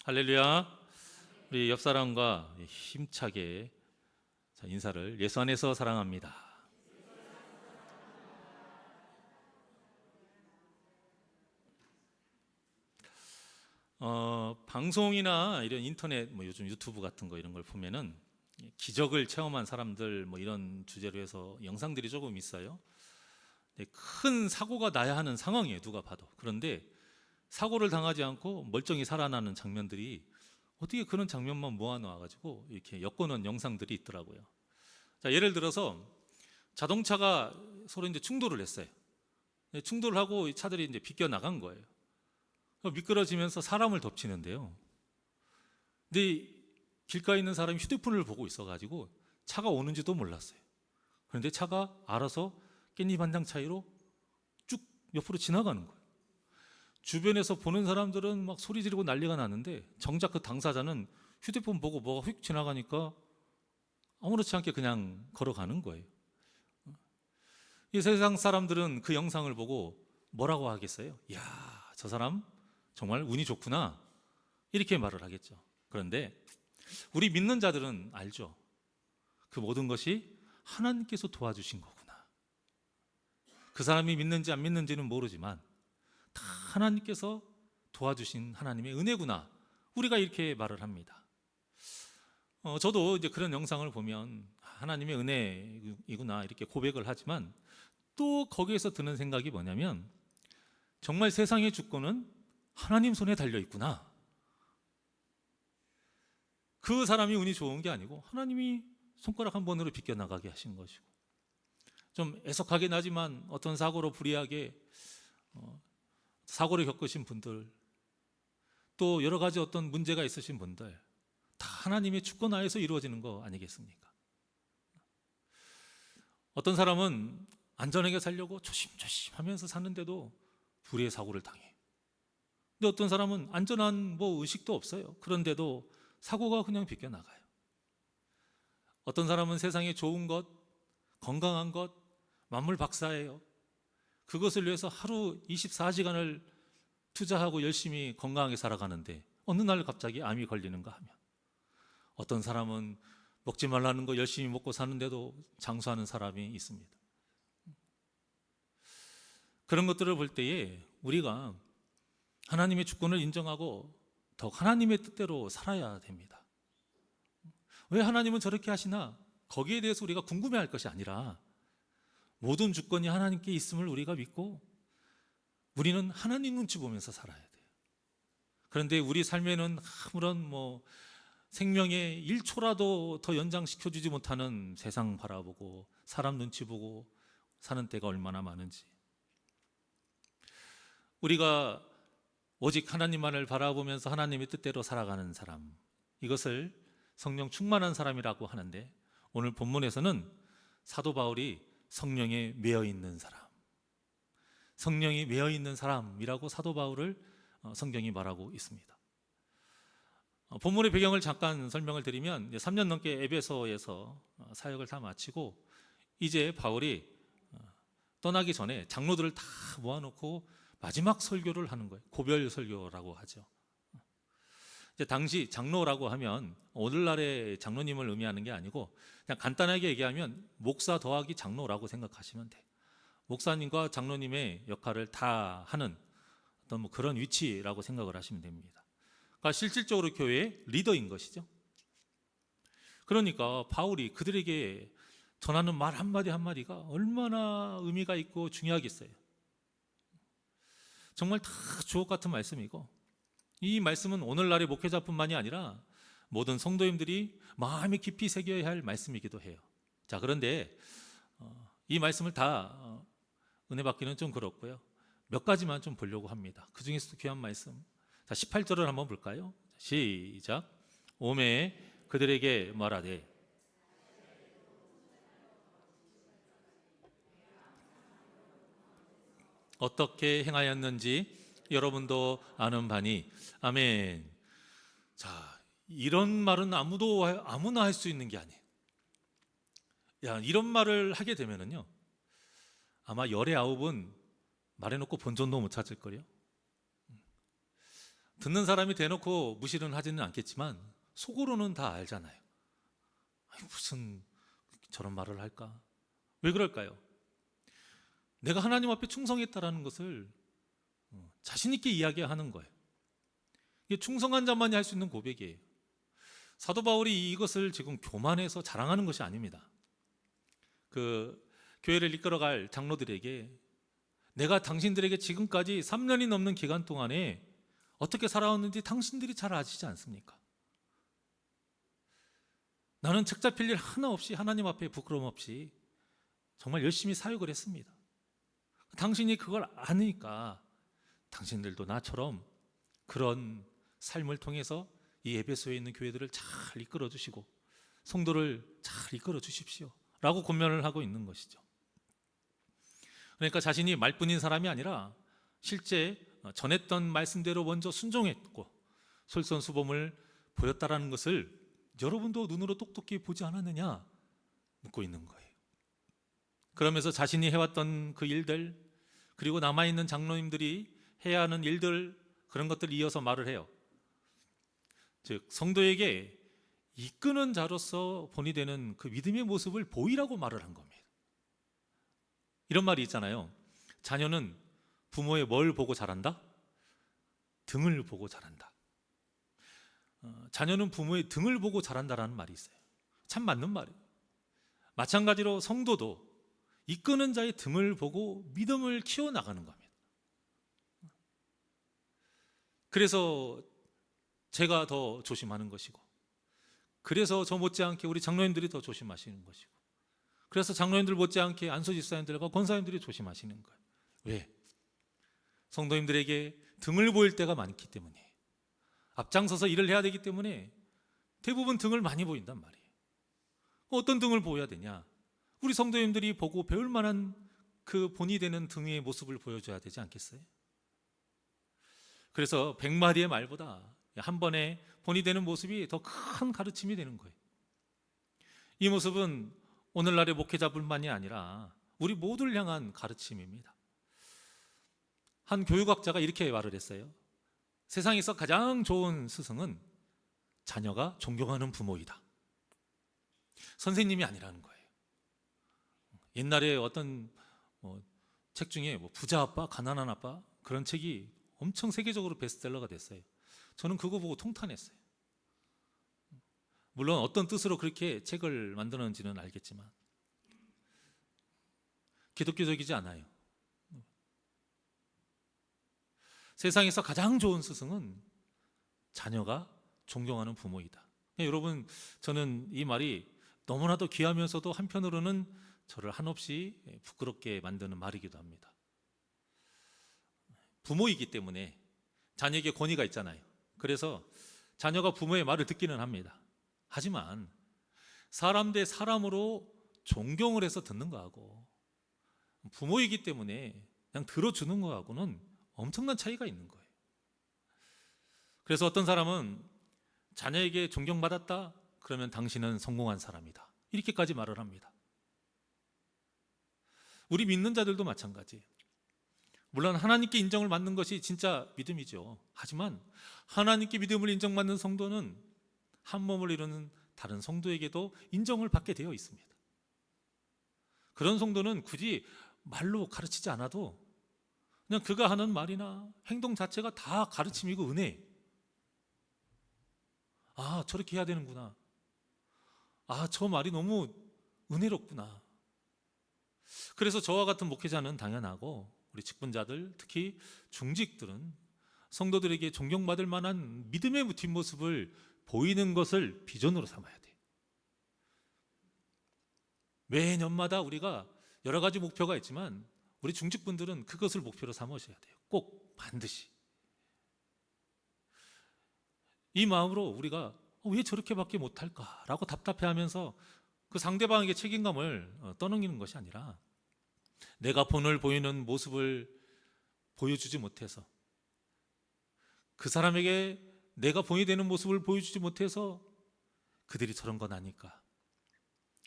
할렐루야. 우리 옆 사람과 힘차게 인사를 예수 안에서 사랑합니다. 방송이나 이런 인터넷 요즘 유튜브 같은 거 이런 걸 보면은 기적을 체험한 사람들 이런 주제로 해서 영상들이 조금 있어요. 큰 사고가 나야 하는 상황이에요, 누가 봐도. 그런데 사고를 당하지 않고 멀쩡히 살아나는 장면들이 어떻게 그런 장면만 모아놓아가지고 이렇게 엮어놓은 영상들이 있더라고요. 자, 예를 들어서 자동차가 서로 이제 충돌을 했어요. 충돌을 하고 이 차들이 이제 비껴 나간 거예요. 미끄러지면서 사람을 덮치는데요. 근데 길가에 있는 사람이 휴대폰을 보고 있어가지고 차가 오는지도 몰랐어요. 그런데 차가 알아서 깻잎 한 장 차이로 쭉 옆으로 지나가는 거예요. 주변에서 보는 사람들은 막 소리 지르고 난리가 나는데 정작 그 당사자는 휴대폰 보고 뭐가 휙 지나가니까 아무렇지 않게 그냥 걸어가는 거예요. 이 세상 사람들은 그 영상을 보고 뭐라고 하겠어요? 이야, 저 사람 정말 운이 좋구나, 이렇게 말을 하겠죠. 그런데 우리 믿는 자들은 알죠. 그 모든 것이 하나님께서 도와주신 거구나. 그 사람이 믿는지 안 믿는지는 모르지만 다 하나님께서 도와주신 하나님의 은혜구나, 우리가 이렇게 말을 합니다. 저도 이제 그런 영상을 보면 하나님의 은혜이구나 이렇게 고백을 하지만 또 거기에서 드는 생각이 뭐냐면 정말 세상의 주권은 하나님 손에 달려 있구나. 그 사람이 운이 좋은 게 아니고 하나님이 손가락 한 번으로 비껴나가게 하신 것이고, 좀 애석하긴 하지만 어떤 사고로 불의하게 사고를 겪으신 분들, 또 여러 가지 어떤 문제가 있으신 분들, 다 하나님의 주권 하에서 이루어지는 거 아니겠습니까? 어떤 사람은 안전하게 살려고 조심조심 하면서 사는데도 불의의 사고를 당해. 근데 어떤 사람은 안전한 의식도 없어요. 그런데도 사고가 그냥 비껴나가요. 어떤 사람은 세상에 좋은 것, 건강한 것, 만물 박사예요. 그것을 위해서 하루 24시간을 투자하고 열심히 건강하게 살아가는데 어느 날 갑자기 암이 걸리는가 하면, 어떤 사람은 먹지 말라는 거 열심히 먹고 사는데도 장수하는 사람이 있습니다. 그런 것들을 볼 때에 우리가 하나님의 주권을 인정하고 더욱 하나님의 뜻대로 살아야 됩니다. 왜 하나님은 저렇게 하시나? 거기에 대해서 우리가 궁금해할 것이 아니라 모든 주권이 하나님께 있음을 우리가 믿고 우리는 하나님 눈치 보면서 살아야 돼요. 그런데 우리 삶에는 아무런 생명의 1초라도 더 연장시켜주지 못하는 세상 바라보고 사람 눈치 보고 사는 때가 얼마나 많은지, 우리가 오직 하나님만을 바라보면서 하나님의 뜻대로 살아가는 사람, 이것을 성령 충만한 사람이라고 하는데, 오늘 본문에서는 사도 바울이 성령에 매여 있는 사람, 성령이 매여 있는 사람이라고 사도 바울을 성경이 말하고 있습니다. 본문의 배경을 잠깐 설명을 드리면 3년 넘게 에베소에서 사역을 다 마치고 이제 바울이 떠나기 전에 장로들을 다 모아놓고 마지막 설교를 하는 거예요. 고별 설교라고 하죠. 이제 당시 장로라고 하면 오늘날의 장로님을 의미하는 게 아니고 그냥 간단하게 얘기하면 목사 더하기 장로라고 생각하시면 돼요. 목사님과 장로님의 역할을 다 하는 어떤 그런 위치라고 생각을 하시면 됩니다. 그러니까 실질적으로 교회의 리더인 것이죠. 그러니까 바울이 그들에게 전하는 말 한마디 한마디가 얼마나 의미가 있고 중요하겠어요. 정말 다 주옥 같은 말씀이고, 이 말씀은 오늘날의 목회자뿐만이 아니라 모든 성도님들이 마음에 깊이 새겨야 할 말씀이기도 해요. 자, 그런데 이 말씀을 다 은혜 받기는 좀 그렇고요. 몇 가지만 좀 보려고 합니다. 그 중에서도 귀한 말씀. 자, 18절을 한번 볼까요? 시작. 오매 그들에게 말하되 어떻게 행하였는지 여러분도 아는 바니. 아멘. 자, 이런 말은 아무나 할 수 있는 게 아니에요. 이런 말을 하게 되면은요, 아마 열의 아홉은 말해놓고 본전도 못 찾을 거예요. 듣는 사람이 대놓고 무시는 하지는 않겠지만 속으로는 다 알잖아요. 아니, 무슨 저런 말을 할까? 왜 그럴까요? 내가 하나님 앞에 충성했다라는 것을 자신 있게 이야기하는 거예요. 이게 충성한 자만이 할 수 있는 고백이에요. 사도 바울이 이것을 지금 교만해서 자랑하는 것이 아닙니다. 그 교회를 이끌어갈 장로들에게 내가 당신들에게 지금까지 3년이 넘는 기간 동안에 어떻게 살아왔는지 당신들이 잘 아시지 않습니까? 나는 책 잡힐 일 하나 없이 하나님 앞에 부끄러움 없이 정말 열심히 사역을 했습니다. 당신이 그걸 아니까 당신들도 나처럼 그런 삶을 통해서 이 에베소에 있는 교회들을 잘 이끌어 주시고 성도를 잘 이끌어 주십시오 라고 권면을 하고 있는 것이죠. 그러니까 자신이 말뿐인 사람이 아니라 실제 전했던 말씀대로 먼저 순종했고 솔선수범을 보였다라는 것을 여러분도 눈으로 똑똑히 보지 않았느냐 묻고 있는 거예요. 그러면서 자신이 해왔던 그 일들, 그리고 남아있는 장로님들이 해야 하는 일들, 그런 것들을 이어서 말을 해요. 즉 성도에게 이끄는 자로서 본이 되는 그 믿음의 모습을 보이라고 말을 한 겁니다. 이런 말이 있잖아요. 자녀는 부모의 뭘 보고 자란다? 등을 보고 자란다. 자녀는 부모의 등을 보고 자란다라는 말이 있어요. 참 맞는 말이에요. 마찬가지로 성도도 이끄는 자의 등을 보고 믿음을 키워나가는 겁니다. 그래서 제가 더 조심하는 것이고, 그래서 저 못지않게 우리 장로님들이 더 조심하시는 것이고, 그래서 장로님들 못지않게 안수 집사님들과 권사님들이 조심하시는 거예요. 왜? 성도님들에게 등을 보일 때가 많기 때문에, 앞장서서 일을 해야 되기 때문에 대부분 등을 많이 보인단 말이에요. 어떤 등을 보여야 되냐? 우리 성도님들이 보고 배울 만한 그 본이 되는 등의 모습을 보여줘야 되지 않겠어요? 그래서 100마디의 말보다 한 번에 본이 되는 모습이 더 큰 가르침이 되는 거예요. 이 모습은 오늘날의 목회자뿐만이 아니라 우리 모두를 향한 가르침입니다. 한 교육학자가 이렇게 말을 했어요. 세상에서 가장 좋은 스승은 자녀가 존경하는 부모이다. 선생님이 아니라는 거예요. 옛날에 어떤 책 중에 부자 아빠, 가난한 아빠, 그런 책이 엄청 세계적으로 베스트셀러가 됐어요. 저는 그거 보고 통탄했어요. 물론 어떤 뜻으로 그렇게 책을 만드는지는 알겠지만 기독교적이지 않아요. 세상에서 가장 좋은 스승은 자녀가 존경하는 부모이다. 여러분, 저는 이 말이 너무나도 귀하면서도 한편으로는 저를 한없이 부끄럽게 만드는 말이기도 합니다. 부모이기 때문에 자녀에게 권위가 있잖아요. 그래서 자녀가 부모의 말을 듣기는 합니다. 하지만 사람 대 사람으로 존경을 해서 듣는 거하고 부모이기 때문에 그냥 들어주는 거하고는 엄청난 차이가 있는 거예요. 그래서 어떤 사람은 자녀에게 존경받았다? 그러면 당신은 성공한 사람이다. 이렇게까지 말을 합니다. 우리 믿는 자들도 마찬가지예요. 물론 하나님께 인정을 받는 것이 진짜 믿음이죠. 하지만 하나님께 믿음을 인정받는 성도는 한 몸을 이루는 다른 성도에게도 인정을 받게 되어 있습니다. 그런 성도는 굳이 말로 가르치지 않아도 그냥 그가 하는 말이나 행동 자체가 다 가르침이고 은혜. 아, 저렇게 해야 되는구나. 아, 저 말이 너무 은혜롭구나. 그래서 저와 같은 목회자는 당연하고 우리 직분자들, 특히 중직들은 성도들에게 존경받을 만한 믿음의 뒷모습을 보이는 것을 비전으로 삼아야 돼요. 매년마다 우리가 여러 가지 목표가 있지만 우리 중직분들은 그것을 목표로 삼으셔야 돼요. 꼭 반드시. 이 마음으로 우리가 왜 저렇게밖에 못할까라고 답답해하면서 그 상대방에게 책임감을 떠넘기는 것이 아니라 내가 본을 보이는 모습을 보여주지 못해서 그 사람에게 내가 본이 되는 모습을 보여주지 못해서 그들이 저런 건 아닐까.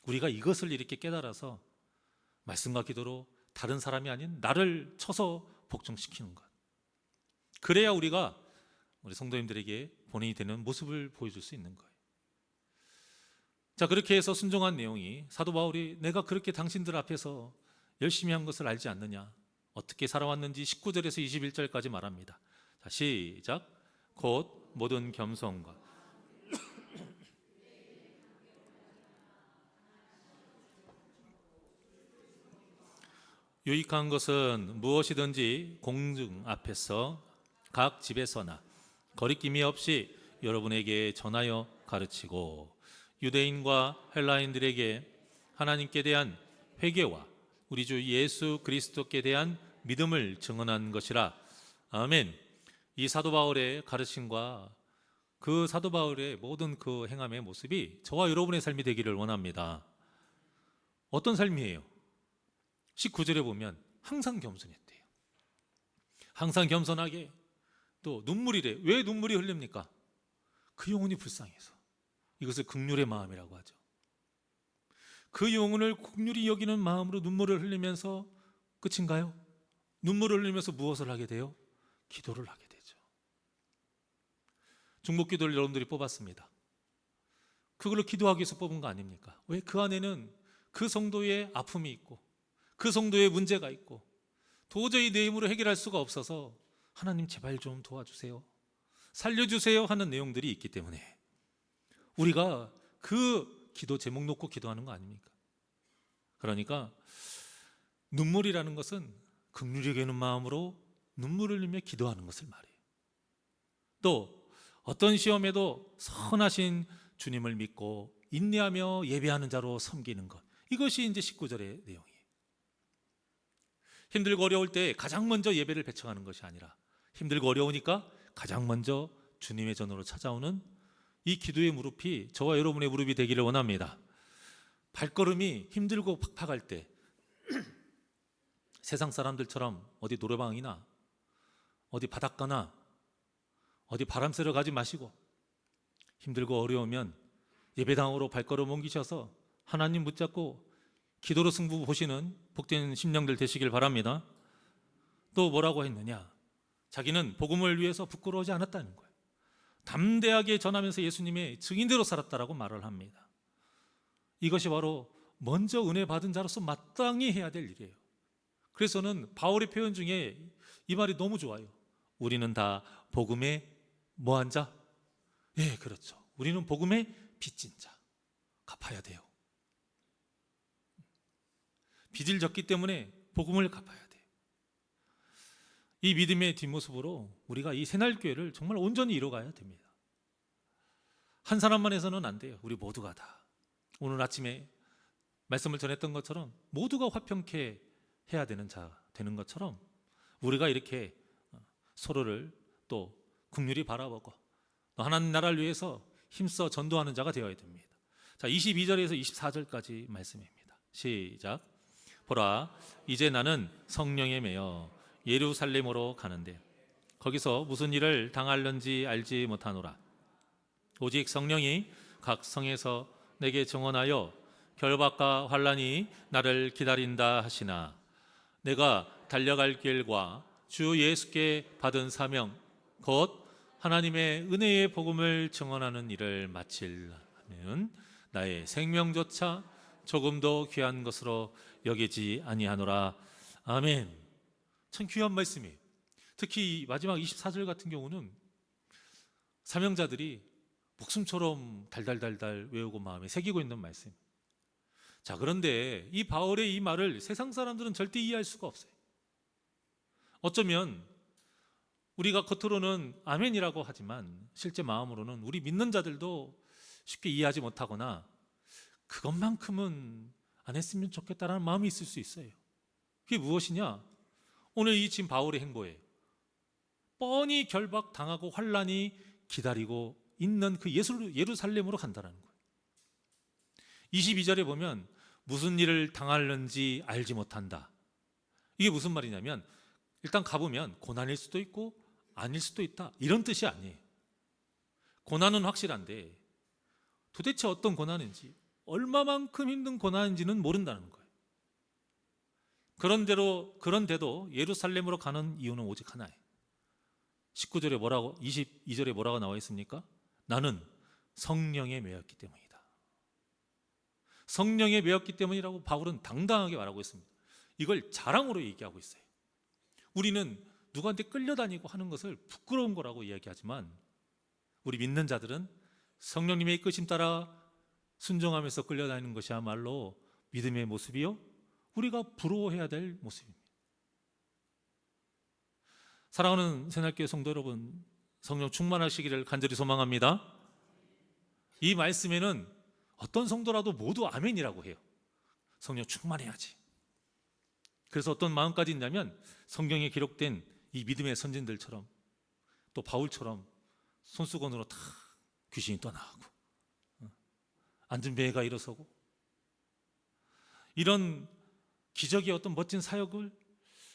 우리가 이것을 이렇게 깨달아서 말씀과 기도로 다른 사람이 아닌 나를 쳐서 복종시키는 것. 그래야 우리가 우리 성도님들에게 본인이 되는 모습을 보여줄 수 있는 거예요. 자, 그렇게 해서 순종한 내용이 사도 바울이 내가 그렇게 당신들 앞에서 열심히 한 것을 알지 않느냐, 어떻게 살아왔는지 19절에서 21절까지 말합니다. 자, 시작. 곧 모든 겸손과 유익한 것은 무엇이든지 공중 앞에서 각 집에서나 거리낌이 없이 여러분에게 전하여 가르치고 유대인과 헬라인들에게 하나님께 대한 회개와 우리 주 예수 그리스도께 대한 믿음을 증언한 것이라. 아멘. 이 사도 바울의 가르침과 그 사도 바울의 모든 그 행함의 모습이 저와 여러분의 삶이 되기를 원합니다. 어떤 삶이에요? 19절에 보면 항상 겸손했대요. 항상 겸손하게, 또 눈물이래. 왜 눈물이 흘립니까? 그 영혼이 불쌍해서. 이것을 긍휼의 마음이라고 하죠. 그 영혼을 긍휼히 여기는 마음으로 눈물을 흘리면서, 끝인가요? 눈물을 흘리면서 무엇을 하게 돼요? 기도를 하게 되죠. 중보기도를 여러분들이 뽑았습니다. 그걸로 기도하기 위해서 뽑은 거 아닙니까? 왜? 그 안에는 그 성도의 아픔이 있고 그 성도의 문제가 있고 도저히 내 힘으로 해결할 수가 없어서 하나님 제발 좀 도와주세요, 살려주세요 하는 내용들이 있기 때문에 우리가 그 기도 제목 놓고 기도하는 거 아닙니까? 그러니까 눈물이라는 것은 긍휼히 여기는 마음으로 눈물을 흘리며 기도하는 것을 말해요. 또 어떤 시험에도 선하신 주님을 믿고 인내하며 예배하는 자로 섬기는 것, 이것이 이제 19절의 내용이에요. 힘들고 어려울 때 가장 먼저 예배를 배청하는 것이 아니라 힘들고 어려우니까 가장 먼저 주님의 전으로 찾아오는 이 기도의 무릎이 저와 여러분의 무릎이 되기를 원합니다. 발걸음이 힘들고 팍팍할 때 세상 사람들처럼 어디 노래방이나 어디 바닷가나 어디 바람 쐬러 가지 마시고 힘들고 어려우면 예배당으로 발걸음 옮기셔서 하나님 붙잡고 기도로 승부 보시는 복된 심령들 되시길 바랍니다. 또 뭐라고 했느냐? 자기는 복음을 위해서 부끄러워하지 않았다는 거예요. 담대하게 전하면서 예수님의 증인대로 살았다라고 말을 합니다. 이것이 바로 먼저 은혜 받은 자로서 마땅히 해야 될 일이에요. 그래서는 바울의 표현 중에 이 말이 너무 좋아요. 우리는 다 복음의 뭐한 자? 예, 그렇죠. 우리는 복음의 빚진 자. 갚아야 돼요. 빚을 졌기 때문에 복음을 갚아야 돼요. 이 믿음의 뒷모습으로 우리가 이 새날교회를 정말 온전히 이뤄가야 됩니다. 한 사람만 해서는 안 돼요. 우리 모두가 다. 오늘 아침에 말씀을 전했던 것처럼 모두가 화평케 해야 되는 자 되는 것처럼 우리가 이렇게 서로를 또 긍휼히 바라보고 또 하나님 나라를 위해서 힘써 전도하는 자가 되어야 됩니다. 자, 22절에서 24절까지 말씀입니다. 시작. 보라, 이제 나는 성령에 매여 예루살렘으로 가는데 거기서 무슨 일을 당할는지 알지 못하노라. 오직 성령이 각 성에서 내게 증언하여 결박과 환난이 나를 기다린다 하시나 내가 달려갈 길과 주 예수께 받은 사명 곧 하나님의 은혜의 복음을 증언하는 일을 마치려면 나의 생명조차 조금도 귀한 것으로 여기지 아니하노라. 아멘. 참 귀한 말씀이에요. 특히 마지막 24절 같은 경우는 사명자들이 목숨처럼 달달달달 외우고 마음에 새기고 있는 말씀. 자, 그런데 이 바울의 이 말을 세상 사람들은 절대 이해할 수가 없어요. 어쩌면 우리가 겉으로는 아멘이라고 하지만 실제 마음으로는 우리 믿는 자들도 쉽게 이해하지 못하거나 그것만큼은 안 했으면 좋겠다라는 마음이 있을 수 있어요. 그게 무엇이냐? 오늘 이 지금 바울의 행보예요. 뻔히 결박당하고 환난이 기다리고 있는 그 예루살렘으로 간다는 거예요. 22절에 보면 무슨 일을 당할는지 알지 못한다. 이게 무슨 말이냐면 일단 가보면 고난일 수도 있고 아닐 수도 있다, 이런 뜻이 아니에요. 고난은 확실한데 도대체 어떤 고난인지, 얼마만큼 힘든 고난인지는 모른다는 거예요. 그런데도 예루살렘으로 가는 이유는 오직 하나예요. 19절에 뭐라고 22절에 뭐라고 나와 있습니까? 나는 성령에 매였기 때문이다. 성령에 매였기 때문이라고 바울은 당당하게 말하고 있습니다. 이걸 자랑으로 얘기하고 있어요. 우리는 누구한테 끌려다니고 하는 것을 부끄러운 거라고 이야기하지만 우리 믿는 자들은 성령님의 이끄심 따라 순종하면서 끌려다니는 것이야말로 믿음의 모습이요, 우리가 부러워해야 될 모습입니다. 사랑하는 새날교회 성도 여러분, 성령 충만하시기를 간절히 소망합니다. 이 말씀에는 어떤 성도라도 모두 아멘이라고 해요. 성령 충만해야지. 그래서 어떤 마음까지 있냐면 성경에 기록된 이 믿음의 선진들처럼 또 바울처럼 손수건으로 다 귀신이 떠나가고 앉은 배가 일어서고 이런 기적의 어떤 멋진 사역을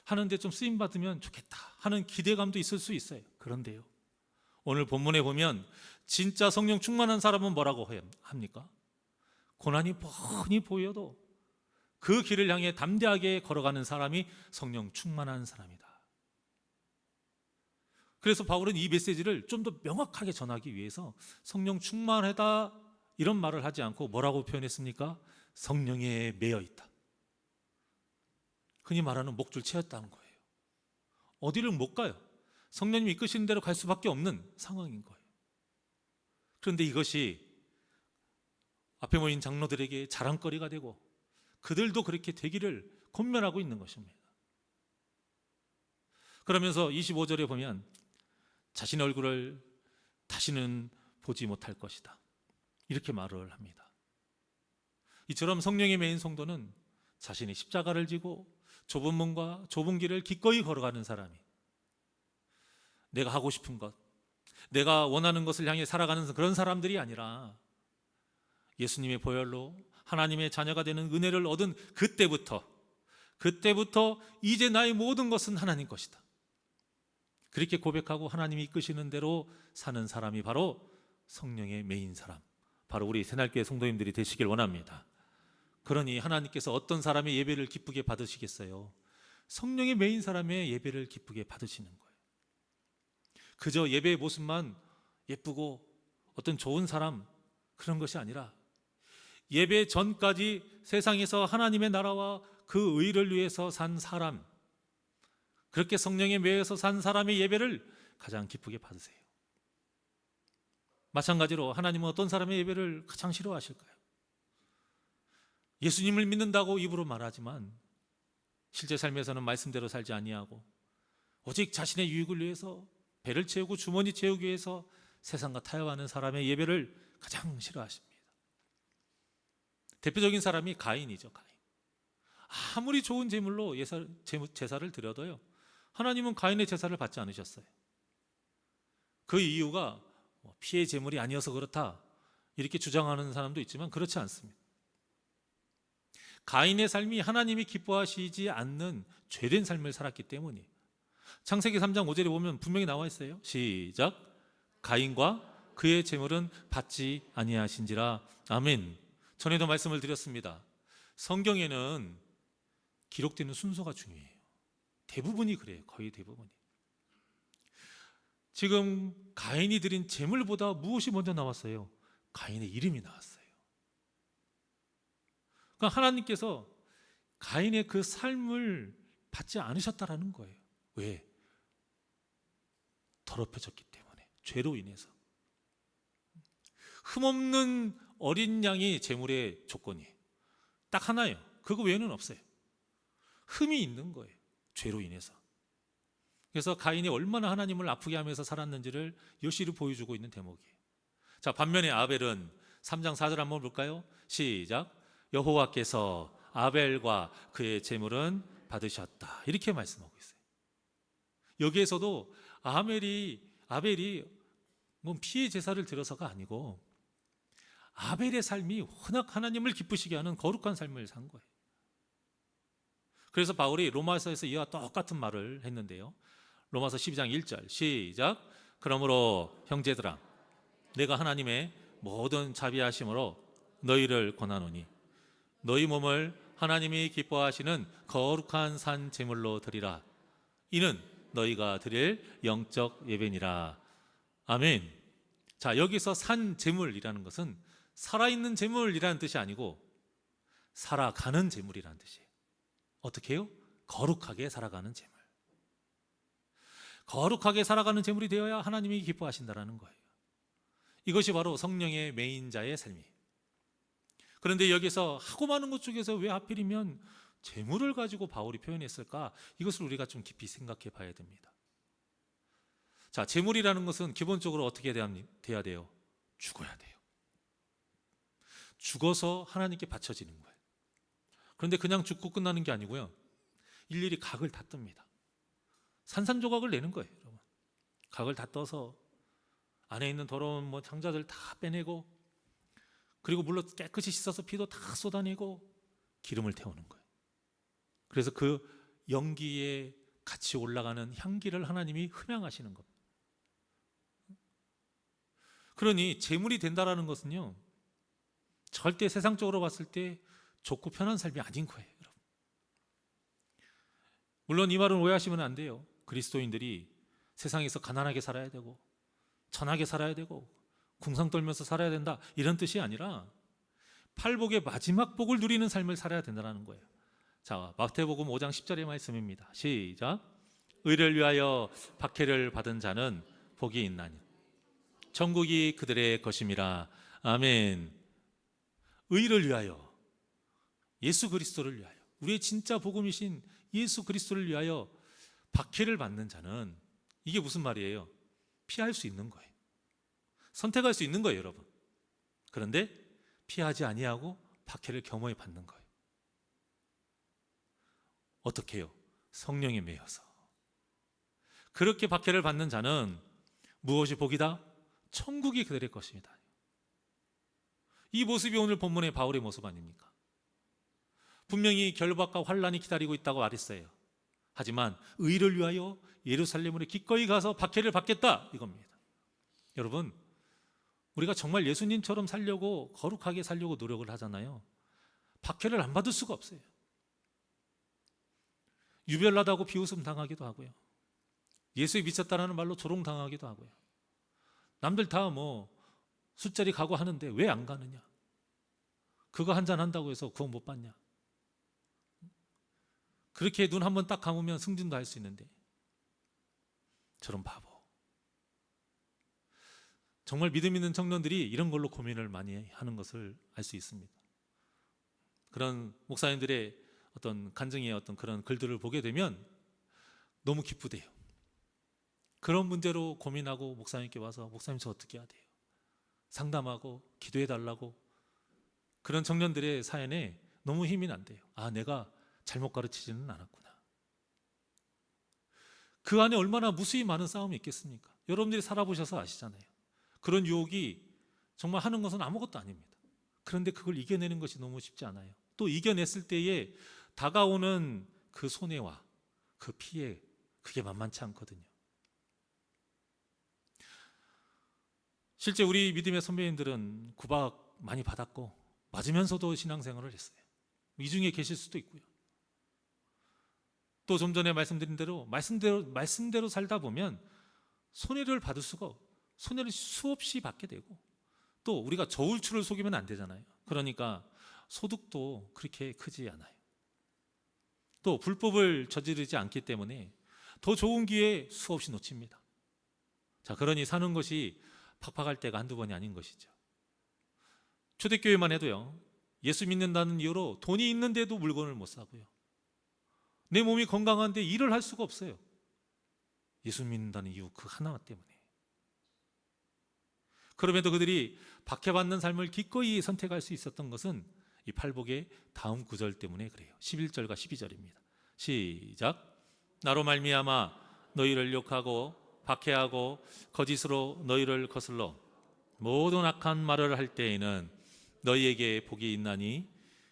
하는데 좀 쓰임받으면 좋겠다 하는 기대감도 있을 수 있어요. 그런데요, 오늘 본문에 보면 진짜 성령 충만한 사람은 뭐라고 합니까? 고난이 뻔히 보여도 그 길을 향해 담대하게 걸어가는 사람이 성령 충만한 사람이다. 그래서 바울은 이 메시지를 좀 더 명확하게 전하기 위해서 성령 충만하다 이런 말을 하지 않고 뭐라고 표현했습니까? 성령에 매여 있다. 흔히 말하는 목줄 채웠다는 거예요. 어디를 못 가요. 성령님이 이끄시는 대로 갈 수밖에 없는 상황인 거예요. 그런데 이것이 앞에 모인 장로들에게 자랑거리가 되고 그들도 그렇게 되기를 권면하고 있는 것입니다. 그러면서 25절에 보면 자신의 얼굴을 다시는 보지 못할 것이다, 이렇게 말을 합니다. 이처럼 성령에 매인 성도는 자신이 십자가를 지고 좁은 문과 좁은 길을 기꺼이 걸어가는 사람이, 내가 하고 싶은 것, 내가 원하는 것을 향해 살아가는 그런 사람들이 아니라 예수님의 보혈로 하나님의 자녀가 되는 은혜를 얻은 그때부터 이제 나의 모든 것은 하나님 것이다, 그렇게 고백하고 하나님이 이끄시는 대로 사는 사람이 바로 성령에 매인 사람, 바로 우리 새날교회 성도님들이 되시길 원합니다. 그러니 하나님께서 어떤 사람의 예배를 기쁘게 받으시겠어요? 성령에 매인 사람의 예배를 기쁘게 받으시는 거예요. 그저 예배의 모습만 예쁘고 어떤 좋은 사람, 그런 것이 아니라 예배 전까지 세상에서 하나님의 나라와 그 의를 위해서 산 사람, 그렇게 성령에 매여서 산 사람의 예배를 가장 기쁘게 받으세요. 마찬가지로 하나님은 어떤 사람의 예배를 가장 싫어하실까요? 예수님을 믿는다고 입으로 말하지만 실제 삶에서는 말씀대로 살지 아니하고 오직 자신의 유익을 위해서 배를 채우고 주머니 채우기 위해서 세상과 타협하는 사람의 예배를 가장 싫어하십니다. 대표적인 사람이 가인이죠. 가인. 아무리 좋은 제물로 제사를 드려도요, 하나님은 가인의 제사를 받지 않으셨어요. 그 이유가 피의 제물이 아니어서 그렇다 이렇게 주장하는 사람도 있지만 그렇지 않습니다. 가인의 삶이 하나님이 기뻐하시지 않는 죄된 삶을 살았기 때문이에요. 창세기 3장 5절에 보면 분명히 나와 있어요. 시작. 가인과 그의 제물은 받지 아니하신지라. 아멘. 전에도 말씀을 드렸습니다. 성경에는 기록되는 순서가 중요해요. 대부분이 그래요. 거의 대부분이. 지금 가인이 드린 제물보다 무엇이 먼저 나왔어요? 가인의 이름이 나왔어요. 그러니까 하나님께서 가인의 그 삶을 받지 않으셨다라는 거예요. 왜? 더럽혀졌기 때문에, 죄로 인해서. 흠없는 어린 양이 제물의 조건이에요. 딱 하나예요. 그거 외에는 없어요. 흠이 있는 거예요. 죄로 인해서. 그래서 가인이 얼마나 하나님을 아프게 하면서 살았는지를 여실히 보여주고 있는 대목이에요. 자, 반면에 아벨은 3장 4절 한번 볼까요? 시작. 여호와께서 아벨과 그의 제물은 받으셨다, 이렇게 말씀하고 있어요. 여기에서도 아벨이 뭐 피의 제사를 드려서가 아니고 아벨의 삶이 워낙 하나님을 기쁘시게 하는 거룩한 삶을 산 거예요. 그래서 바울이 로마서에서 이와 똑같은 말을 했는데요. 로마서 12장 1절 시작. 그러므로 형제들아, 내가 하나님의 모든 자비하심으로 너희를 권하노니 너희 몸을 하나님이 기뻐하시는 거룩한 산 제물로 드리라. 이는 너희가 드릴 영적 예배니라. 아멘. 자, 여기서 산 재물이라는 것은 살아있는 재물이라는 뜻이 아니고 살아가는 재물이라는 뜻이에요. 어떻게 해요? 거룩하게 살아가는 재물. 거룩하게 살아가는 재물이 되어야 하나님이 기뻐하신다는 거예요. 이것이 바로 성령의 메인자의 삶이에요. 그런데 여기서 하고 많은 것 중에서 왜 하필이면 재물을 가지고 바울이 표현했을까? 이것을 우리가 좀 깊이 생각해 봐야 됩니다. 자, 재물이라는 것은 기본적으로 어떻게 돼야 돼요? 죽어야 돼요. 죽어서 하나님께 바쳐지는 거예요. 그런데 그냥 죽고 끝나는 게 아니고요, 일일이 각을 다 뜹니다. 산산조각을 내는 거예요, 여러분. 각을 다 떠서 안에 있는 더러운 창자들 다 빼내고, 그리고 물로 깨끗이 씻어서 피도 다 쏟아내고 기름을 태우는 거예요. 그래서 그 연기에 같이 올라가는 향기를 하나님이 흠양하시는 겁니다. 그러니 재물이 된다라는 것은요, 절대 세상적으로 봤을 때 좋고 편한 삶이 아닌 거예요, 여러분. 물론 이 말은 오해하시면 안 돼요. 그리스도인들이 세상에서 가난하게 살아야 되고 천하게 살아야 되고 궁상 떨면서 살아야 된다, 이런 뜻이 아니라 팔복의 마지막 복을 누리는 삶을 살아야 된다는 거예요. 자, 마태복음 5장 10절의 말씀입니다. 시작. 의를 위하여 박해를 받은 자는 복이 있나니 천국이 그들의 것임이라. 아멘. 의를 위하여, 예수 그리스도를 위하여, 우리의 진짜 복음이신 예수 그리스도를 위하여 박해를 받는 자는, 이게 무슨 말이에요? 피할 수 있는 거예요. 선택할 수 있는 거예요, 여러분. 그런데 피하지 아니하고 박해를 겸허히 받는 거예요. 어떻게 해요? 성령에 매여서. 그렇게 박해를 받는 자는 무엇이 복이다? 천국이 그들의 것입니다. 이 모습이 오늘 본문의 바울의 모습 아닙니까? 분명히 결박과 환란이 기다리고 있다고 말했어요. 하지만 의를 위하여 예루살렘으로 기꺼이 가서 박해를 받겠다, 이겁니다. 여러분, 우리가 정말 예수님처럼 살려고, 거룩하게 살려고 노력을 하잖아요. 박해를 안 받을 수가 없어요. 유별나다고 비웃음 당하기도 하고요, 예수에 미쳤다라는 말로 조롱당하기도 하고요. 남들 다 술자리 가고 하는데 왜 안 가느냐? 그거 한잔 한다고 해서 구원 못 받냐? 그렇게 눈 한번 딱 감으면 승진도 할 수 있는데, 저런 바보. 정말 믿음 있는 청년들이 이런 걸로 고민을 많이 하는 것을 알 수 있습니다. 그런 목사님들의 어떤 간증의 어떤 그런 글들을 보게 되면 너무 기쁘대요. 그런 문제로 고민하고 목사님께 와서, 목사님 저 어떻게 해야 돼요? 상담하고 기도해 달라고. 그런 청년들의 사연에 너무 힘이 난대요. 아, 내가 잘못 가르치지는 않았구나. 그 안에 얼마나 무수히 많은 싸움이 있겠습니까? 여러분들이 살아보셔서 아시잖아요. 그런 유혹이 정말 하는 것은 아무것도 아닙니다. 그런데 그걸 이겨내는 것이 너무 쉽지 않아요. 또 이겨냈을 때에 다가오는 그 손해와 그 피해, 그게 만만치 않거든요. 실제 우리 믿음의 선배님들은 구박 많이 받았고 맞으면서도 신앙생활을 했어요. 이 중에 계실 수도 있고요. 또 좀 전에 말씀드린 대로 말씀대로 살다 보면 손해를 받을 수가, 손해를 수없이 받게 되고, 또 우리가 저울추를 속이면 안 되잖아요. 그러니까 소득도 그렇게 크지 않아요. 또 불법을 저지르지 않기 때문에 더 좋은 기회 수없이 놓칩니다. 자, 그러니 사는 것이 팍팍할 때가 한두 번이 아닌 것이죠. 초대교회만 해도요, 예수 믿는다는 이유로 돈이 있는데도 물건을 못 사고요, 내 몸이 건강한데 일을 할 수가 없어요. 예수 믿는다는 이유 그 하나 때문에. 그럼에도 그들이 박해받는 삶을 기꺼이 선택할 수 있었던 것은 이 팔복의 다음 구절 때문에 그래요. 11절과 12절입니다. 시작. 나로 말미암아 너희를 욕하고 박해하고 거짓으로 너희를 거슬러 모든 악한 말을 할 때에는 너희에게 복이 있나니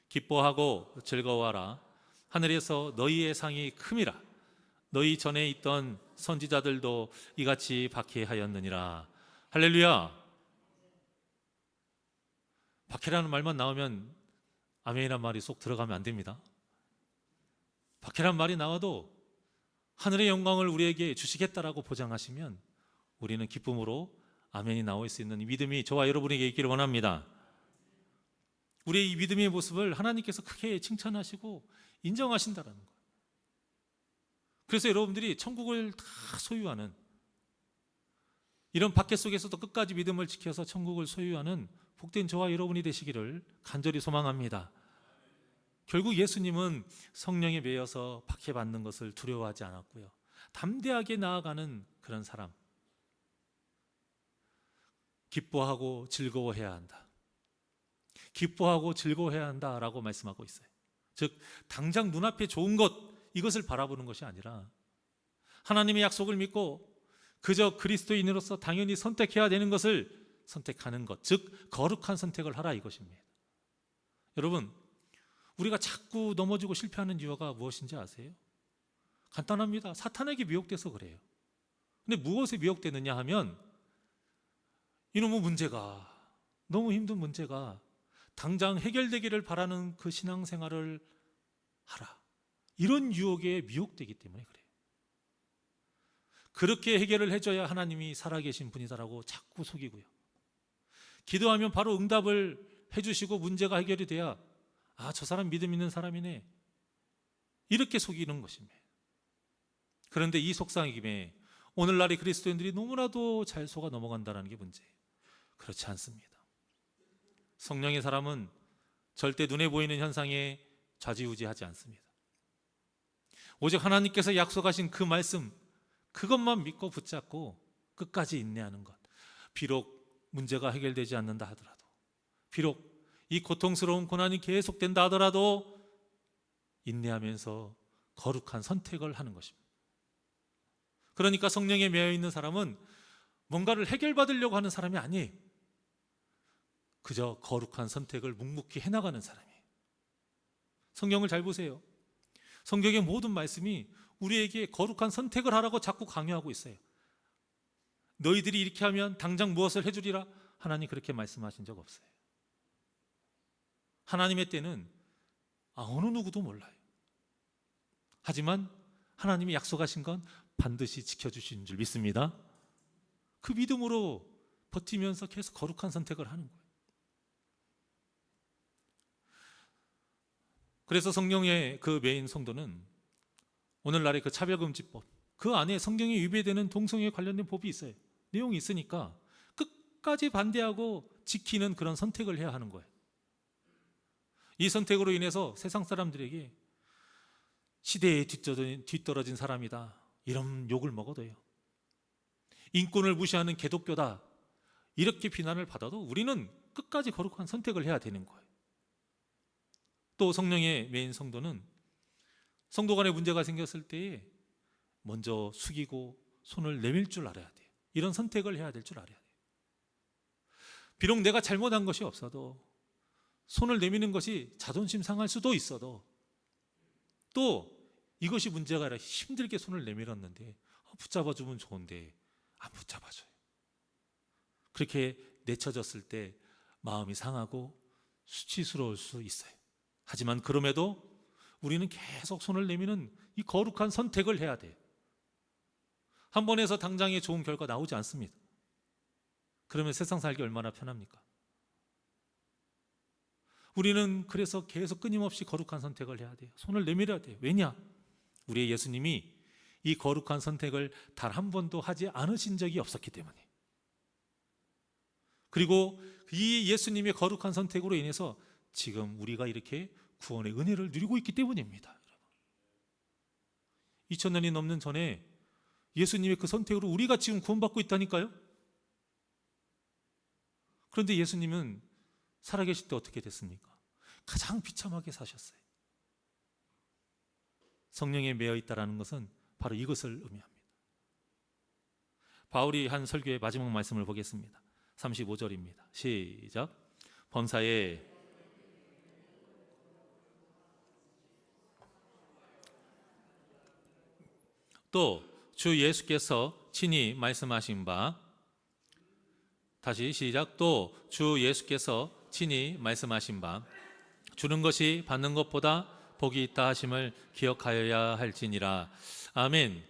기뻐하고 즐거워하라. 하늘에서 너희의 상이 큼이라. 너희 전에 있던 선지자들도 이같이 박해하였느니라. 할렐루야. 박해라는 말만 나오면 아멘이란 말이 쏙 들어가면 안 됩니다. 박해란 말이 나와도 하늘의 영광을 우리에게 주시겠다라고 보장하시면 우리는 기쁨으로 아멘이 나올 수 있는 믿음이 저와 여러분에게 있기를 원합니다. 우리의 이 믿음의 모습을 하나님께서 크게 칭찬하시고 인정하신다라는 거예요. 그래서 여러분들이 천국을 다 소유하는, 이런 박해 속에서도 끝까지 믿음을 지켜서 천국을 소유하는 복된 저와 여러분이 되시기를 간절히 소망합니다. 결국 예수님은 성령에 매여서 박해받는 것을 두려워하지 않았고요, 담대하게 나아가는 그런 사람, 기뻐하고 즐거워해야 한다, 기뻐하고 즐거워해야 한다라고 말씀하고 있어요. 즉 당장 눈앞에 좋은 것, 이것을 바라보는 것이 아니라 하나님의 약속을 믿고 그저 그리스도인으로서 당연히 선택해야 되는 것을 선택하는 것, 즉 거룩한 선택을 하라, 이것입니다. 여러분, 우리가 자꾸 넘어지고 실패하는 이유가 무엇인지 아세요? 간단합니다. 사탄에게 미혹돼서 그래요. 근데 무엇에 미혹되느냐 하면, 이놈의 문제가, 너무 힘든 문제가 당장 해결되기를 바라는 그 신앙생활을 하라, 이런 유혹에 미혹되기 때문에 그래요. 그렇게 해결을 해줘야 하나님이 살아계신 분이다라고 자꾸 속이고요, 기도하면 바로 응답을 해주시고 문제가 해결이 돼야 아, 저 사람 믿음 있는 사람이네, 이렇게 속이는 것입니다. 그런데 이 속삭임에 오늘날의 그리스도인들이 너무나도 잘 속아 넘어간다는 게 문제예요. 그렇지 않습니다. 성령의 사람은 절대 눈에 보이는 현상에 좌지우지하지 않습니다. 오직 하나님께서 약속하신 그 말씀, 그것만 믿고 붙잡고 끝까지 인내하는 것. 비록 문제가 해결되지 않는다 하더라도, 비록 이 고통스러운 고난이 계속된다 하더라도 인내하면서 거룩한 선택을 하는 것입니다. 그러니까 성령에 매여 있는 사람은 뭔가를 해결받으려고 하는 사람이 아니에요. 그저 거룩한 선택을 묵묵히 해나가는 사람이에요. 성경을 잘 보세요. 성경의 모든 말씀이 우리에게 거룩한 선택을 하라고 자꾸 강요하고 있어요. 너희들이 이렇게 하면 당장 무엇을 해주리라, 하나님 그렇게 말씀하신 적 없어요. 하나님의 때는 어느 누구도 몰라요. 하지만 하나님이 약속하신 건 반드시 지켜주시는 줄 믿습니다. 그 믿음으로 버티면서 계속 거룩한 선택을 하는 거예요. 그래서 성령의 그 메인 성도는 오늘날의 그 차별금지법, 그 안에 성경에 위배되는 동성애에 관련된 법이 있어요. 내용이 있으니까 끝까지 반대하고 지키는 그런 선택을 해야 하는 거예요. 이 선택으로 인해서 세상 사람들에게 시대에 뒤떨어진 사람이다, 이런 욕을 먹어도요, 인권을 무시하는 개독교다, 이렇게 비난을 받아도 우리는 끝까지 거룩한 선택을 해야 되는 거예요. 또 성령의 메인 성도는 성도 간에 문제가 생겼을 때에 먼저 숙이고 손을 내밀 줄 알아야 돼요. 이런 선택을 해야 될 줄 알아야 돼요. 비록 내가 잘못한 것이 없어도, 손을 내미는 것이 자존심 상할 수도 있어도, 또 이것이 문제가 아니라 힘들게 손을 내밀었는데 붙잡아주면 좋은데 안 붙잡아줘요. 그렇게 내쳐졌을 때 마음이 상하고 수치스러울 수 있어요. 하지만 그럼에도 우리는 계속 손을 내미는 이 거룩한 선택을 해야 돼요. 한 번 해서 당장에 좋은 결과 나오지 않습니다. 그러면 세상 살기 얼마나 편합니까? 우리는 그래서 계속 끊임없이 거룩한 선택을 해야 돼요. 손을 내밀어야 돼요. 왜냐? 우리의 예수님이 이 거룩한 선택을 단 한 번도 하지 않으신 적이 없었기 때문에, 그리고 이 예수님의 거룩한 선택으로 인해서 지금 우리가 이렇게 구원의 은혜를 누리고 있기 때문입니다. 2000년이 넘는 전에 예수님의 그 선택으로 우리가 지금 구원받고 있다니까요. 그런데 예수님은 살아계실 때 어떻게 됐습니까? 가장 비참하게 사셨어요. 성령에 매여 있다라는 것은 바로 이것을 의미합니다. 바울이 한 설교의 마지막 말씀을 보겠습니다. 35절입니다. 시작. 범사에 또 주 예수께서 친히 말씀하신 바, 다시 시작. 또 주 예수께서 친히 말씀하신 바, 주는 것이 받는 것보다 복이 있다 하심을 기억하여야 할지니라. 아멘.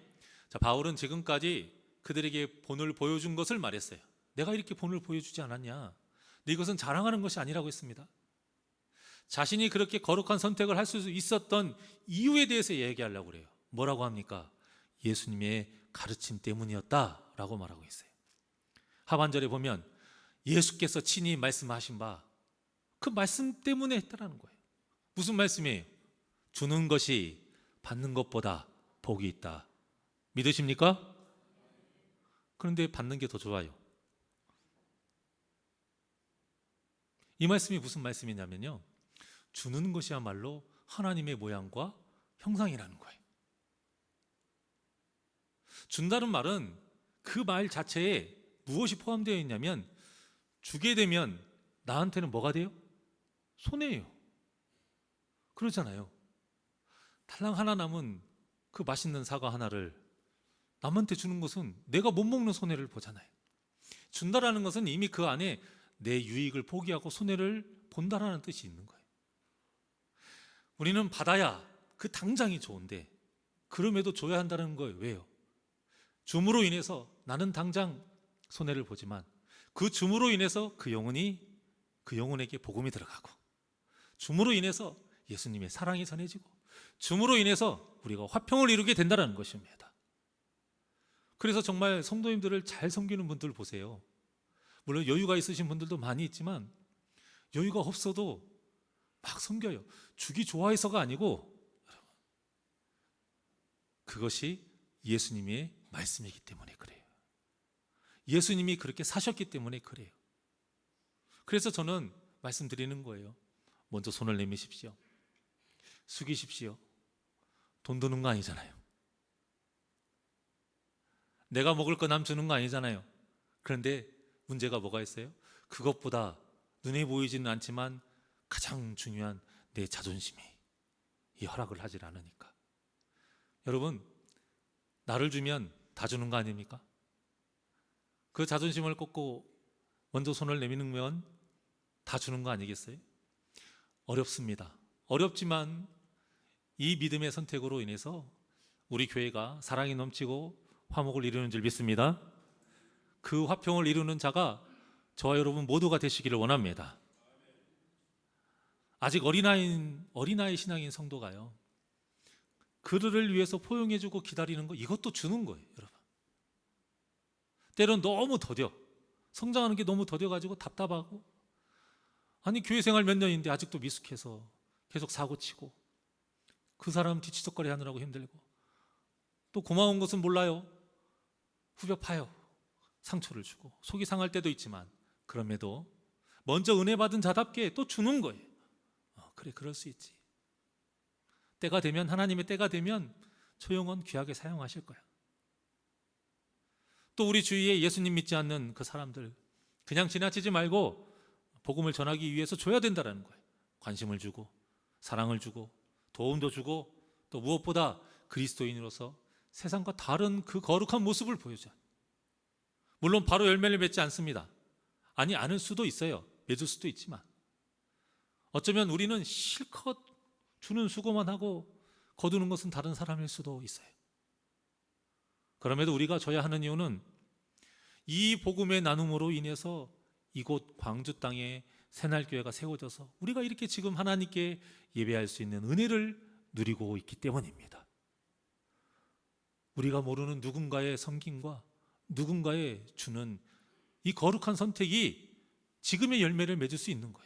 자, 바울은 지금까지 그들에게 본을 보여준 것을 말했어요. 내가 이렇게 본을 보여주지 않았냐? 근데 이것은 자랑하는 것이 아니라고 했습니다. 자신이 그렇게 거룩한 선택을 할 수 있었던 이유에 대해서 얘기하려고 그래요. 뭐라고 합니까? 예수님의 가르침 때문이었다라고 말하고 있어요. 하반절에 보면 예수께서 친히 말씀하신 바 그 말씀 때문에 했다라는 거예요. 무슨 말씀이에요? 주는 것이 받는 것보다 복이 있다. 믿으십니까? 그런데 받는 게 더 좋아요. 이 말씀이 무슨 말씀이냐면요, 주는 것이야말로 하나님의 모양과 형상이라는 거예요. 준다는 말은 그 말 자체에 무엇이 포함되어 있냐면, 주게 되면 나한테는 뭐가 돼요? 손해예요. 그렇잖아요. 달랑 하나 남은 그 맛있는 사과 하나를 남한테 주는 것은 내가 못 먹는 손해를 보잖아요. 준다라는 것은 이미 그 안에 내 유익을 포기하고 손해를 본다라는 뜻이 있는 거예요. 우리는 받아야 그 당장이 좋은데 그럼에도 줘야 한다는 거예요. 왜요? 줌으로 인해서 나는 당장 손해를 보지만 그 줌으로 인해서 그 영혼에게 복음이 들어가고, 줌으로 인해서 예수님의 사랑이 전해지고, 줌으로 인해서 우리가 화평을 이루게 된다는 것입니다. 그래서 정말 성도님들을 잘 섬기는 분들 보세요. 물론 여유가 있으신 분들도 많이 있지만 여유가 없어도 막 섬겨요. 주기 좋아해서가 아니고 그것이 예수님의 말씀이기 때문에 그래요. 예수님이 그렇게 사셨기 때문에 그래요. 그래서 저는 말씀드리는 거예요. 먼저 손을 내미십시오. 숙이십시오. 돈 드는 거 아니잖아요. 내가 먹을 거 남 주는 거 아니잖아요. 그런데 문제가 뭐가 있어요? 그것보다 눈에 보이지는 않지만 가장 중요한 내 자존심이 이 허락을 하질 않으니까. 여러분, 나를 주면 다 주는 거 아닙니까? 그 자존심을 꺾고 먼저 손을 내미는 다 주는 거 아니겠어요? 어렵습니다. 어렵지만 이 믿음의 선택으로 인해서 우리 교회가 사랑이 넘치고 화목을 이루는 줄 믿습니다. 그 화평을 이루는 자가 저와 여러분 모두가 되시기를 원합니다. 아직 어린아이 신앙인 성도가요, 그들을 위해서 포용해주고 기다리는 거, 이것도 주는 거예요, 여러분. 때론 너무 더뎌, 성장하는 게 너무 더뎌가지고 답답하고, 아니 교회 생활 몇 년인데 아직도 미숙해서 계속 사고치고 그 사람 뒤치적거리 하느라고 힘들고, 또 고마운 것은 몰라요. 후벼 파요. 상처를 주고 속이 상할 때도 있지만 그럼에도 먼저 은혜 받은 자답게 또 주는 거예요. 그래, 그럴 수 있지. 때가 되면, 하나님의 때가 되면 저 영혼 귀하게 사용하실 거야. 또 우리 주위에 예수님 믿지 않는 그 사람들 그냥 지나치지 말고 복음을 전하기 위해서 줘야 된다는 거예요. 관심을 주고 사랑을 주고 도움도 주고, 또 무엇보다 그리스도인으로서 세상과 다른 그 거룩한 모습을 보여줘요. 물론 바로 열매를 맺지 않습니다. 아니, 않을 수도 있어요. 맺을 수도 있지만 어쩌면 우리는 실컷 주는 수고만 하고 거두는 것은 다른 사람일 수도 있어요. 그럼에도 우리가 줘야 하는 이유는 이 복음의 나눔으로 인해서 이곳 광주 땅에 새날교회가 세워져서 우리가 이렇게 지금 하나님께 예배할 수 있는 은혜를 누리고 있기 때문입니다. 우리가 모르는 누군가의 섬김과 누군가의 주는 이 거룩한 선택이 지금의 열매를 맺을 수 있는 거예요.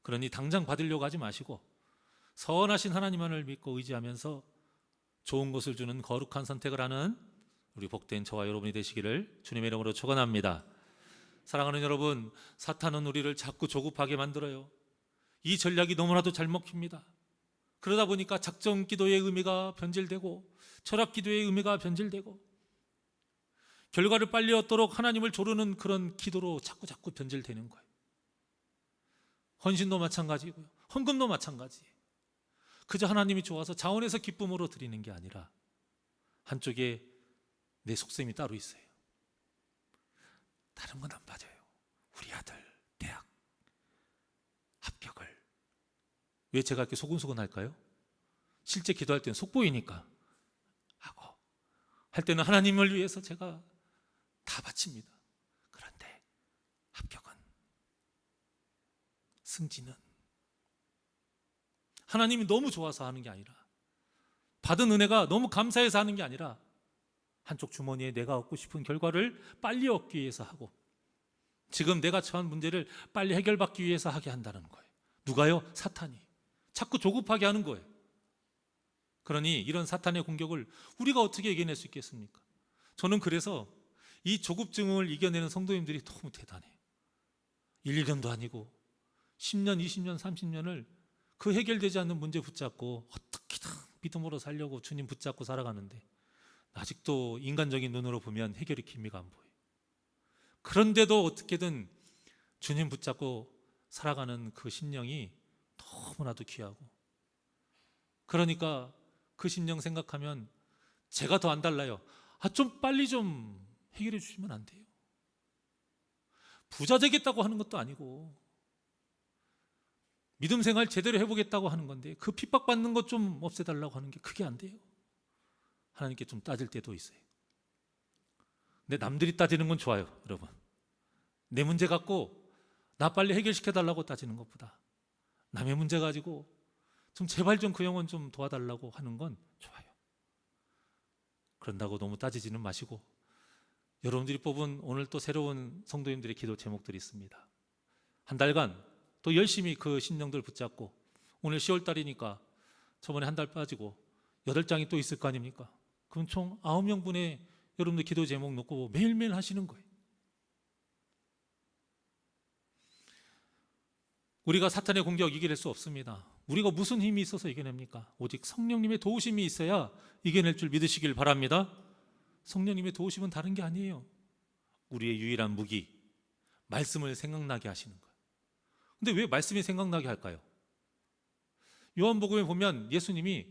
그러니 당장 받으려고 하지 마시고 선하신 하나님만을 믿고 의지하면서 좋은 것을 주는 거룩한 선택을 하는 우리 복된 저와 여러분이 되시기를 주님의 이름으로 축원합니다. 사랑하는 여러분, 사탄은 우리를 자꾸 조급하게 만들어요. 이 전략이 너무나도 잘 먹힙니다. 그러다 보니까 작정 기도의 의미가 변질되고 철학 기도의 의미가 변질되고 결과를 빨리 얻도록 하나님을 조르는 그런 기도로 자꾸 변질되는 거예요. 헌신도 마찬가지고요, 헌금도 마찬가지예요. 그저 하나님이 좋아서 자원에서 기쁨으로 드리는 게 아니라 한쪽에 내 속셈이 따로 있어요. 다른 건 안 받아요. 우리 아들 대학 합격을 왜 제가 이렇게 소근소근 할까요? 실제 기도할 때는 속보이니까 하고, 할 때는 하나님을 위해서 제가 다 바칩니다. 그런데 합격은, 승진은 하나님이 너무 좋아서 하는 게 아니라, 받은 은혜가 너무 감사해서 하는 게 아니라, 한쪽 주머니에 내가 얻고 싶은 결과를 빨리 얻기 위해서 하고, 지금 내가 처한 문제를 빨리 해결받기 위해서 하게 한다는 거예요. 누가요? 사탄이. 자꾸 조급하게 하는 거예요. 그러니 이런 사탄의 공격을 우리가 어떻게 이겨낼 수 있겠습니까? 저는 그래서 이 조급증을 이겨내는 성도님들이 너무 대단해요. 1, 2년도 아니고 10년, 20년, 30년을 그 해결되지 않는 문제 붙잡고 어떻게든 믿음으로 살려고 주님 붙잡고 살아가는데, 아직도 인간적인 눈으로 보면 해결의 기미가 안 보여요. 그런데도 어떻게든 주님 붙잡고 살아가는 그 심령이 너무나도 귀하고, 그러니까 그 심령 생각하면 제가 더 안 달라요. 좀 빨리 좀 해결해 주시면 안 돼요? 부자 되겠다고 하는 것도 아니고 믿음 생활 제대로 해보겠다고 하는 건데, 그 핍박받는 것 좀 없애달라고 하는 게 그게 안 돼요. 하나님께 좀 따질 때도 있어요. 근데 남들이 따지는 건 좋아요, 여러분. 내 문제 갖고 나 빨리 해결시켜달라고 따지는 것보다 남의 문제 가지고 좀 제발 좀 그 영혼 좀 도와달라고 하는 건 좋아요. 그런다고 너무 따지지는 마시고, 여러분들이 뽑은 오늘 또 새로운 성도님들의 기도 제목들이 있습니다. 한 달간 또 열심히 그 심령들 붙잡고, 오늘 10월 달이니까 저번에 한 달 빠지고 8장이 또 있을 거 아닙니까? 그럼 총 9명분의 여러분들 기도 제목 놓고 매일매일 하시는 거예요. 우리가 사탄의 공격 이겨낼 수 없습니다. 우리가 무슨 힘이 있어서 이겨냅니까? 오직 성령님의 도우심이 있어야 이겨낼 줄 믿으시길 바랍니다. 성령님의 도우심은 다른 게 아니에요. 우리의 유일한 무기, 말씀을 생각나게 하시는 거예요. 근데 왜 말씀이 생각나게 할까요? 요한복음에 보면 예수님이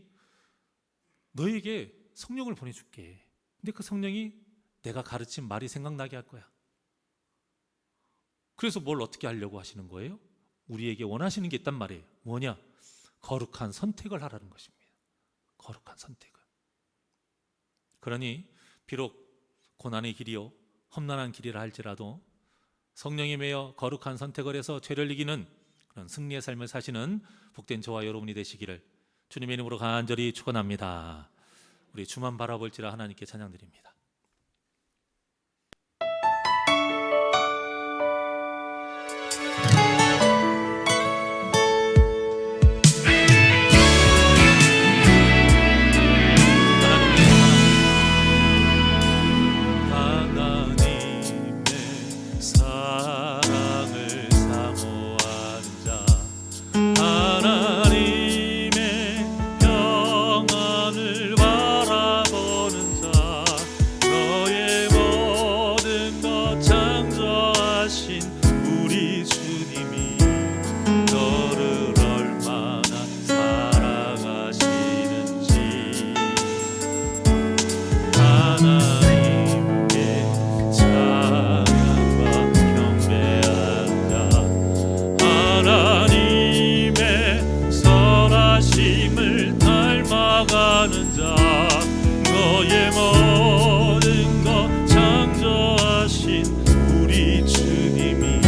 너에게 성령을 보내줄게. 근데 그 성령이 내가 가르친 말이 생각나게 할 거야. 그래서 뭘 어떻게 하려고 하시는 거예요? 우리에게 원하시는 게 있단 말이에요. 뭐냐? 거룩한 선택을 하라는 것입니다. 거룩한 선택을. 그러니 비록 고난의 길이요 험난한 길이라 할지라도 성령에 매여 거룩한 선택을 해서 죄를 이기는 그런 승리의 삶을 사시는 복된 저와 여러분이 되시기를 주님의 이름으로 간절히 축원합니다. 우리 주만 바라볼지라 하나님께 찬양드립니다. 모든 것 창조하신 우리 주님이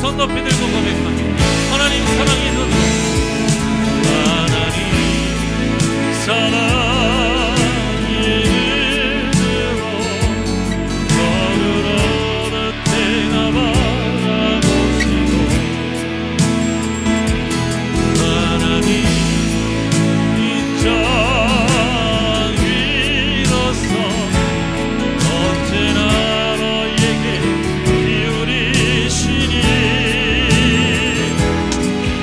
손 높이 들고 고백합니다. 하나님 사랑이 더 하나님 사랑이 이름으로 너를 어느 때나 바라보시고 하나님 이 땅 위로서 언제나 너에게 기울이시니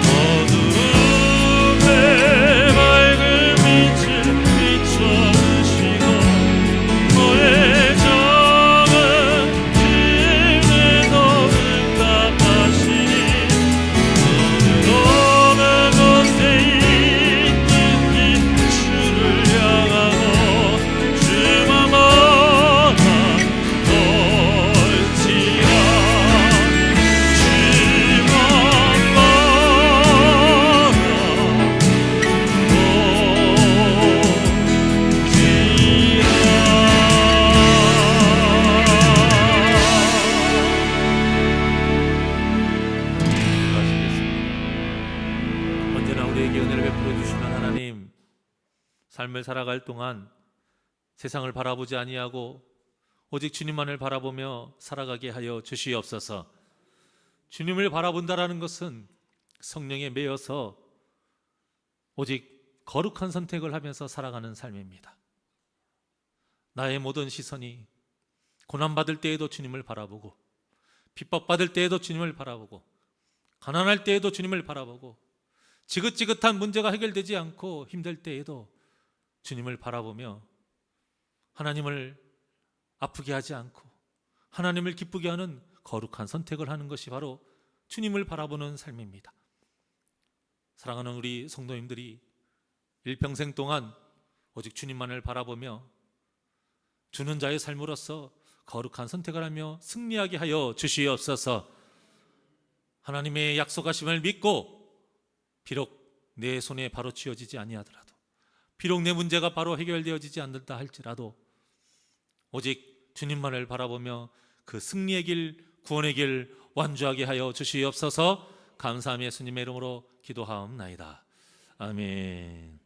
어두움에 밝은 빛을 비춰주시고 너의 정은 지금도 응답하시니 어느 곳에 있든지 주를 향하고 주만 바라볼지라 언제나 우리에게 은혜를 베풀어 주시는 하나님, 삶을 살아갈 동안 세상을 바라보지 아니하고 오직 주님만을 바라보며 살아가게 하여 주시옵소서. 주님을 바라본다라는 것은 성령에 매여서 오직 거룩한 선택을 하면서 살아가는 삶입니다. 나의 모든 시선이 고난받을 때에도 주님을 바라보고, 핍박받을 때에도 주님을 바라보고, 가난할 때에도 주님을 바라보고, 지긋지긋한 문제가 해결되지 않고 힘들 때에도 주님을 바라보며 하나님을 아프게 하지 않고 하나님을 기쁘게 하는 거룩한 선택을 하는 것이 바로 주님을 바라보는 삶입니다. 사랑하는 우리 성도님들이 일평생 동안 오직 주님만을 바라보며 주는 자의 삶으로서 거룩한 선택을 하며 승리하게 하여 주시옵소서. 하나님의 약속하심을 믿고 비록 내 손에 바로 쥐어지지 아니하더라도, 비록 내 문제가 바로 해결되어지지 않는다 할지라도 오직 주님만을 바라보며 그 승리의 길, 구원의 길 완주하게 하여 주시옵소서. 감사하며 예수님의 이름으로 기도하옵나이다. 아멘.